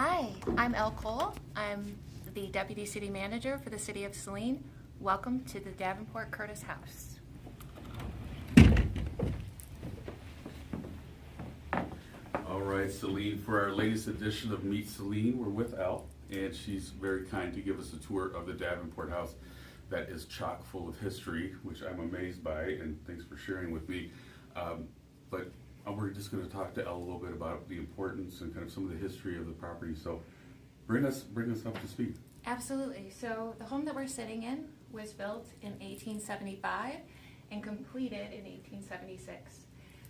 Hi, I'm Elle. I'm the Deputy City Manager for the City of Saline. Welcome to the Davenport Curtis House. All right, Saline, for our latest edition of Meet Saline, we're with Elle, and she's very kind to give us a tour of the Davenport House that is chock full of history, which I'm amazed by, and thanks for sharing with me. But we're just going to talk to Elle a little bit about the importance and kind of some of the history of the property. So bring us up to speed. Absolutely. So the home that we're sitting in was built in 1875 and completed in 1876.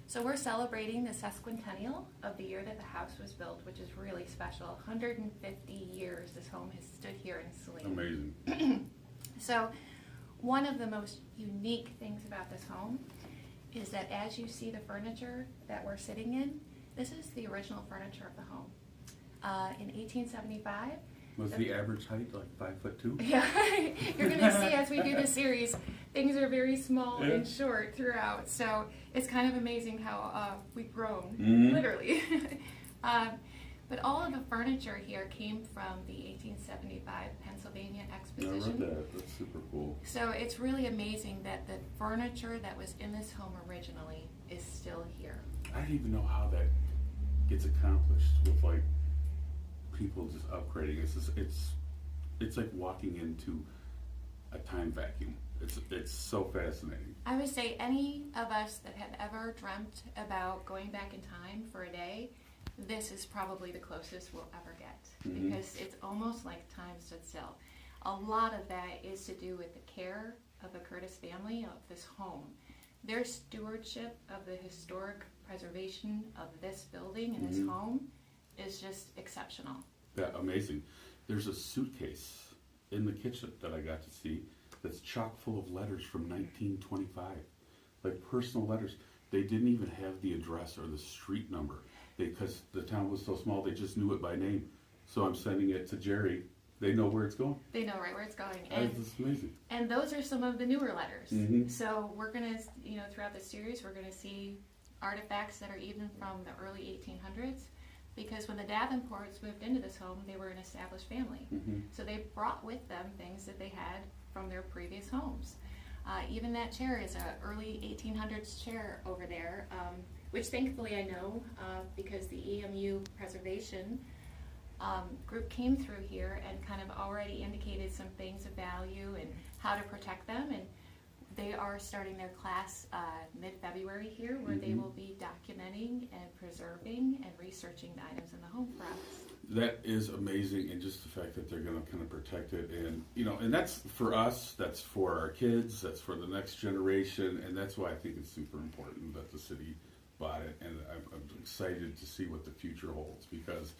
So we're celebrating the sesquicentennial of the year that the house was built, which is really special. 150 years this home has stood here in Saline. Amazing. So one of the most unique things about this home is that as you see the furniture that we're sitting in, this is the original furniture of the home. In 1875, Was the average height like 5'2"? yeah, you're going to see as we do this series, things are very small and short throughout. So it's kind of amazing how we've grown, literally. But all of the furniture here came from the 1875 Pennsylvania Exposition. I read that. That's super cool. So it's really amazing that the furniture that was in this home originally is still here. I don't even know how that gets accomplished with like people just upgrading. It's like walking into a time vacuum. It's so fascinating. I would say any of us that have ever dreamt about going back in time for a day, this is probably the closest we'll ever get, because it's almost like time stood still. A lot of that is to do with the care of the Curtis family of this home. Their stewardship of the historic preservation of this building and this home is just exceptional. Yeah, amazing. There's a suitcase in the kitchen that I got to see that's chock full of letters from 1925, like personal letters. They didn't even have the address or the street number because the town was so small, they just knew it by name. So I'm sending it to Jerry. They know where it's going. They know right where it's going. And that's amazing. And those are some of the newer letters. So we're going to, throughout this series, we're going to see artifacts that are even from the early 1800s. Because when the Davenports moved into this home, they were an established family. So they brought with them things that they had from their previous homes. Even that chair is an early 1800s chair over there, which thankfully I know because the EMU preservation group came through here and kind of already indicated some things of value and how to protect them. And they are starting their class mid-February here, where they will be documenting and preserving and researching the items in the home for us. That is amazing, and just the fact that they're going to kind of protect it, and and that's for us, that's for our kids, that's for the next generation, and that's why I think it's super important that the city bought it, and I'm excited to see what the future holds, because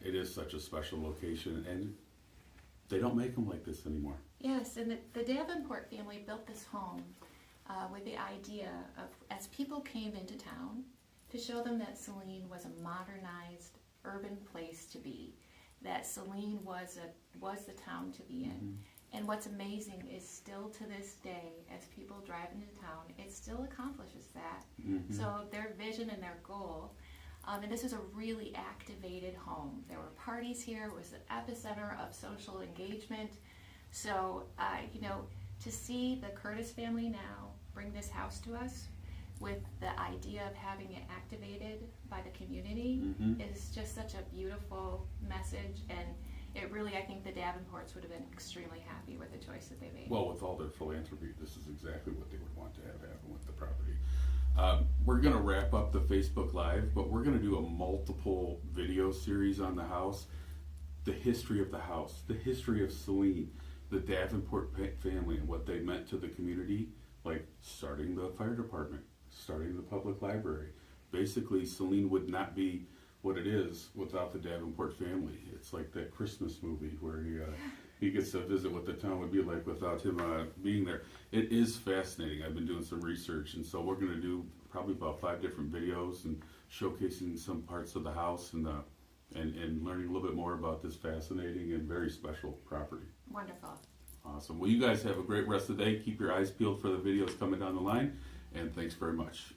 it is such a special location, and they don't make them like this anymore. Yes, and the Davenport family built this home with the idea of, as people came into town, to show them that Saline was a modernized urban place to be, that Saline was the town to be in. And what's amazing is still to this day, as people drive into town, it still accomplishes that. So their vision and their goal, and this is a really activated home. There were parties here. It was the epicenter of social engagement. So, to see the Curtis family now bring this house to us with the idea of having it activated by the community is just such a beautiful message, and it really, I think the Davenports would have been extremely happy with the choice that they made. Well, with all their philanthropy, this is exactly what they would want to have happen with the property. We're going to wrap up the Facebook Live, but we're going to do a multiple video series on the house, the history of the house, the history of Saline, the Davenport family and what they meant to the community, like starting the fire department, starting the public library. Basically, Saline would not be what it is without the Davenport family. It's like that Christmas movie where he gets to visit what the town would be like without him being there. It is fascinating. I've been doing some research, and so we're going to do probably about 5 different videos and showcasing some parts of the house and learning a little bit more about this fascinating and very special property. Wonderful. Awesome. Well, you guys have a great rest of the day. Keep your eyes peeled for the videos coming down the line, and thanks very much.